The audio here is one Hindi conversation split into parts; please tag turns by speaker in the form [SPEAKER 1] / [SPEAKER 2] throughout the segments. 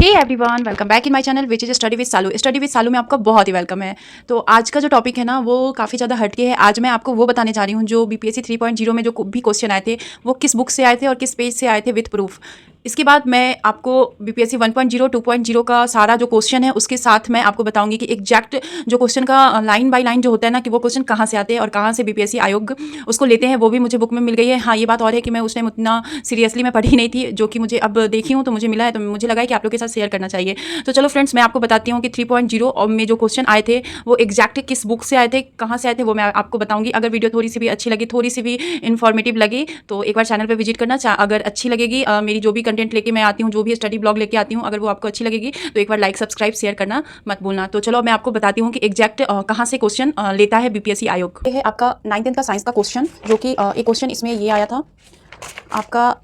[SPEAKER 1] Hey everyone, welcome back in my channel which is study with Salu. Study with Salu में आपका बहुत ही वेलकम है। तो आज का जो टॉपिक है ना वो काफ़ी ज़्यादा हटके है। आज मैं आपको वो बताने जा रही हूँ जो बीपीएससी 3.0 में जो भी क्वेश्चन आए थे वो किस बुक से आए थे और किस पेज से आए थे विद प्रूफ। इसके बाद मैं आपको बीपीएससी 1.0 2.0 का सारा जो क्वेश्चन है उसके साथ मैं आपको बताऊंगी कि एग्जैक्ट जो क्वेश्चन का लाइन बाय लाइन जो होता है ना कि वो क्वेश्चन कहाँ से आते हैं और कहाँ से बीपीएससी आयोग उसको लेते हैं, वो भी मुझे बुक में मिल गई है। हाँ, ये बात और है कि मैं उस टाइम उतना सीरियसली मैं पढ़ी नहीं थी, जो कि मुझे अब देखी हूँ तो मुझे मिला है, तो मुझे लगा है कि आप लोग के साथ शेयर करना चाहिए। तो चलो फ्रेंड्स, मैं आपको बताती हूँ कि 3.0 में जो क्वेश्चन आए थे वो एग्जैक्ट किस बुक से आए थे, कहाँ से आए थे, वो मैं आपको बताऊंगी। अगर वीडियो थोड़ी सी भी अच्छी लगी, थोड़ी सी भी इन्फॉर्मेटिव लगी तो एक बार चैनल पर विजिट करना। अगर अच्छी लगेगी मेरी जो भी कंटेंट लेके मैं आती हूँ, जो भी स्टडी ब्लॉग लेके आती हूँ, अगर वो आपको अच्छी लगेगी तो एक बार लाइक सब्सक्राइब शेयर करना मत भूलना। तो चलो मैं आपको बताती हूँ कि एग्जैक्ट कहाँ से क्वेश्चन लेता है बीपीएससी आयोग। ये है आपका 9th का साइंस का क्वेश्चन, जो कि एक क्वेश्चन इसमें ये आया था आपका।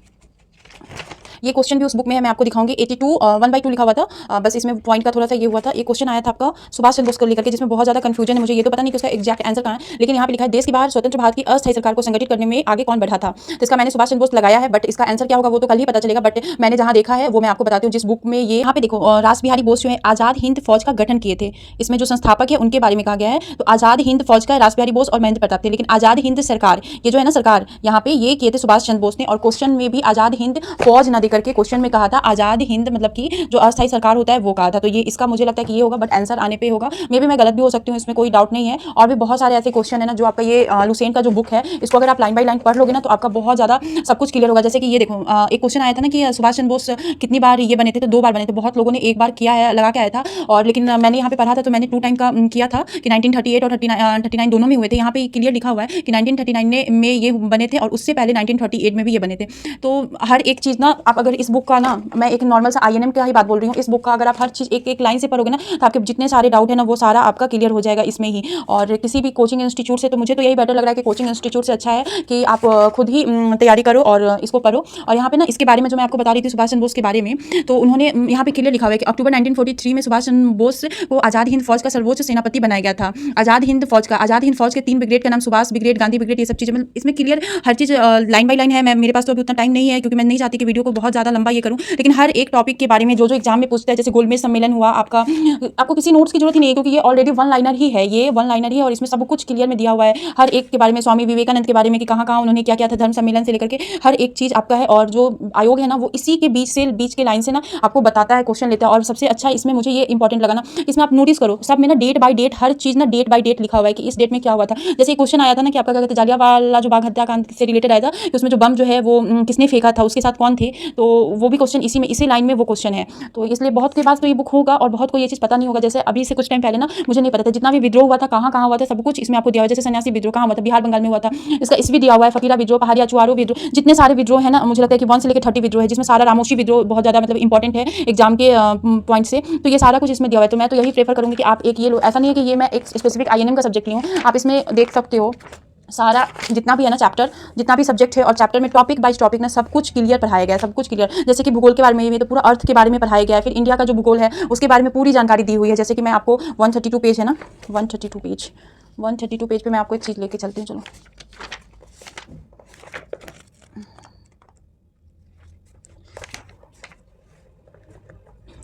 [SPEAKER 1] ये क्वेश्चन भी उस बुक में है, मैं आपको दिखाऊंगी। 82 1/2 लिखा हुआ था, बस इसमें पॉइंट का थोड़ा सा ये हुआ था। एक क्वेश्चन आया था आपका सुभाष चंद्र बोस को लेकर के, जिसमें बहुत ज्यादा कंफ्यूजन है। मुझे ये तो पता नहीं कि उसका एग्जैक्ट आंसर कहाँ है, लेकिन यहाँ पे लिखा है देश के बाहर स्वतंत्र भारत की अस्थायी सरकार को संगठित करने में आगे कौन बढ़ा था। तो इसका मैंने सुभाष चंद्र बोस लगाया है, बट इसका आंसर क्या होगा वो तो कल ही पता चलेगा। बट मैंने जहाँ देखा है वो मैं आपको बताती हूँ। जिस बुक में ये यहाँ पे देखो, रास बिहारी बोस जो है आजाद हिंद फौज का गठन किए थे। इसमें जो संस्थापक है उनके बारे में कहा गया है। तो आजाद हिंद फौज का रास बिहारी बोस और महेंद्र प्रताप थे, लेकिन आजाद हिंद सरकार ये जो है ना सरकार, यहाँ पे ये किए थे सुभाष चंद्र बोस ने। और क्वेश्चन में भी आजाद हिंद फौज ना देकर के क्वेश्चन में कहा था आजाद हिंद मतलब कि जो अस्थायी सरकार होता है वो कहा था। तो ये इसका मुझे लगता है कि ये होगा, बट आंसर आने पे होगा। मे भी मैं गलत भी हो सकती हूँ, इसमें कोई डाउट नहीं है। और भी बहुत सारे ऐसे क्वेश्चन है ना जो आपका ये लुसेंट का जो बुक है, इसको अगर आप लाइन बाय लाइन पढ़ लोगे ना तो आपका बहुत ज्यादा सब कुछ क्लियर होगा। जैसे कि ये देखो, एक क्वेश्चन आया था ना कि सुभाष चंद्र बोस कितनी बार ये बने थे, तो 2 बार बने थे। बहुत लोगों ने 1 बार किया है, लगा के आया था। और लेकिन मैंने यहाँ पे पढ़ा था तो मैंने 2 टाइम का किया था कि 1938 और 39 दोनों में हुए थे। यहाँ पे क्लियर लिखा हुआ है कि 1939 में ये बने थे और उससे पहले 1938 में भी ये बने थे। तो हर एक चीज ना आप अगर इस बुक का ना, मैं एक नॉर्मल सा INM का ही बात बोल रही हूँ, इस बुक का अगर आप हर चीज एक एक लाइन से पढ़ोगे ना तो आपके जितने सारे डाउट है ना वो सारा आपका क्लियर हो जाएगा इसमें ही। और किसी भी कोचिंग इंस्टीट्यूट से तो मुझे तो यही बेटर लग रहा है कि कोचिंग इंस्टीट्यूट से अच्छा है कि आप खुद ही तैयारी करो और इसको पढ़ो। और यहाँ पे ना इसके बारे में जो मैं आपको बता रही थी सुभाष चंद्र बोस के बारे में, तो उन्होंने यहाँ पे क्लियर लिखा हुआ है कि अक्टूबर 1943 में सुभाष चंद्र बोस को आजाद हिंद फौज का सर्वोच्च सेनापति बनाया गया था। आजाद हिंद फौज के 3 ब्रिगेड का नाम सुभाष ब्रिगेड, गांधी ब्रिगेड, ये सब चीजें मतलब इसमें क्लियर हर चीज लाइन बाय लाइन है। मैं मेरे पास तो अभी उतना टाइम नहीं है क्योंकि मैं नहीं चाहती कि वीडियो को बहुत ज्यादा लंबा ये करूँ, लेकिन हर एक टॉपिक के बारे में जो जो एग्जाम में पूछता है, जैसे गोलमेज सम्मेलन हुआ आपका, आपको किसी नोट्स की जरूरत ही नहीं है क्योंकि ये ऑलरेडी वन लाइनर ही है। ये वन लाइनर ही है और इसमें सब कुछ क्लियर में दिया हुआ है हर एक के बारे में। स्वामी विवेकानंद के बारे में कि कहाँ कहाँ उन्होंने क्या किया था, धर्म सम्मेलन से लेकर के हर एक चीज आपका है। और जो आयोग है ना वो इसी के बीच के लाइन से ना आपको बताता है, क्वेश्चन लेता है। और सबसे अच्छा इसमें मुझे ये इंपॉर्टेंट लगा ना, इसमें आप नोटिस करो सब में ना डेट बाय डेट हर चीज ना डेट बाय डेट लिखा हुआ है कि इस डेट में क्या हुआ था। जैसे क्वेश्चन आया था ना कि आपका क्या कहते हैं जालियांवाला जो बाग हत्याकांड से रिलेटेड आया था कि उसमें जो बम जो है वो किसने फेंका था, उसके साथ कौन थे, तो वो भी क्वेश्चन इसी में इसी लाइन में वो क्वेश्चन है। तो इसलिए बहुत के पास तो ये बुक होगा और बहुत को ये चीज़ पता नहीं होगा। जैसे अभी से कुछ टाइम पहले ना मुझे नहीं पता था जितना भी विद्रोह हुआ था कहाँ कहाँ हुआ था सब कुछ इसमें आपको दिया हुआ है। जैसे सन्यासी विद्रोह कहाँ हुआ था, बिहार बंगाल में हुआ था, इसका इस भी दिया हुआ है। फकीरा विद्रोह, पहाड़िया चुआरो विद्रोह, जितने सारे विद्रोह है ना मुझे लगता है कि 1 से लेकर 30 विद्रोह है, जिसमें सारा रामोशी विद्रोह बहुत ज़्यादा मतलब इंपॉर्टेंट है एग्जाम के पॉइंट से। तो ये सारा कुछ इसमें दिया हुआ है। तो मैं तो यही प्रेफर करूँगी कि आप एक ये लो। ऐसा नहीं है कि ये मैं एक स्पेसिफिक INM का सब्जेक्ट ली हूँ, आप इसमें देख सकते हो सारा जितना भी है ना चैप्टर, जितना भी सब्जेक्ट है, और चैप्टर में टॉपिक बाय टॉपिक ना सब कुछ क्लियर पढ़ाया गया है, सब कुछ क्लियर। जैसे कि भूगोल के बारे में तो पूरा अर्थ के बारे में पढ़ाया गया है, फिर इंडिया का जो भूगोल है उसके बारे में पूरी जानकारी दी हुई है। जैसे कि मैं आपको 132 पेज है ना, 132 पेज पे मैं आपको एक चीज़ लेके चलती हूँ। चलो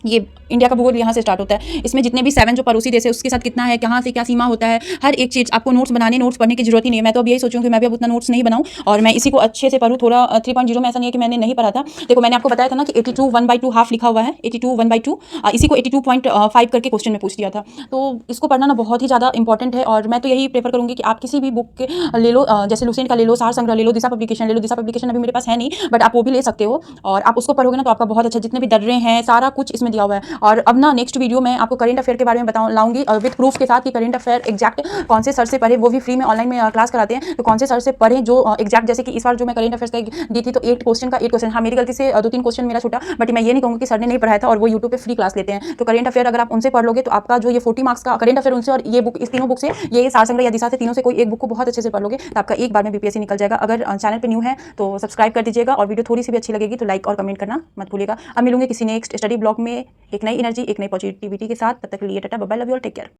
[SPEAKER 1] ये इंडिया का भूगोल यहाँ से स्टार्ट होता है। इसमें जितने भी 7 जो पड़ोसी देश है उसके साथ कितना है, कहाँ से क्या सीमा होता है, हर एक चीज़ आपको नोट्स पढ़ने की जरूरत ही नहीं है। मैं तो अब यही सोचूं कि मैं भी अब उतना नोट्स नहीं बनाऊं और मैं इसी को अच्छे से पढ़ूँ थोड़ा। 3.0 में ऐसा नहीं है कि मैंने नहीं पढ़ा था। देखो मैंने आपको बताया था ना कि 82 1/2 हाफ लिखा हुआ है, 82 1/2, इसी को 82.5 करके क्वेश्चन में पूछ दिया था। तो इसको पढ़ना ना बहुत ही ज़्यादा इंपॉर्टेंट है और मैं तो यही प्रेफर करूँगी कि आप किसी भी बुक ले लो, जैसे लुसेंट का ले लो, सार संग्रह ले लो, दिशा पब्लिकेशन ले लो। दिशा पब्लिकेशन अभी मेरे पास है नहीं, बट आप वो भी ले सकते हो और आप उसको पढ़ोगे ना तो आपका बहुत अच्छा, जितने भी दर्रे हैं सारा कुछ इसमें दिया हुआ है। और अब ना नेक्स्ट वीडियो में आपको करंट अफेयर के बारे में लाऊंगी विद प्रूफ के साथ कि करंट अफेयर एग्जैक्ट कौन से सर से पढ़े, वो भी फ्री में ऑनलाइन में क्लास कराते हैं। तो कौन से सर से पढ़े जो एग्जैक्ट, जैसे कि इस बार जो मैं करंट अफेयर्स का दी थी तो 8 क्वेश्चन, हाँ मेरी गलती से 2-3 क्वेश्चन मेरा छूटा, बट मैं ये नहीं कहूँगी कि सर ने नहीं पढ़ाया था और वो यूट्यूब पे फ्री क्लास लेते हैं। तो करंट अफेयर अगर आप उनसे पढ़ लोगे तो आपका जो ये 40 मार्क्स का करंट अफेयर उनसे और ये बुक, इस तीनों बुक से, ये सार संग्रह या दिशा से, तीनों से कोई एक बुक को बहुत अच्छे से पढ़ लोगे तो आपका एक बार में बीपीएससी निकल जाएगा। अगर चैनल पे न्यू है तो सब्सक्राइब कर दीजिएगा और वीडियो थोड़ी सी भी अच्छी लगेगी तो लाइक और कमेंट करना मत भूलिएगा। अब मिलूंगे किसी नेक्स्ट स्टडी ब्लॉग में एक नई एनर्जी, एक नई पॉजिटिविटी के साथ। तब तक के लिए tata, bye bye, love you all, take care.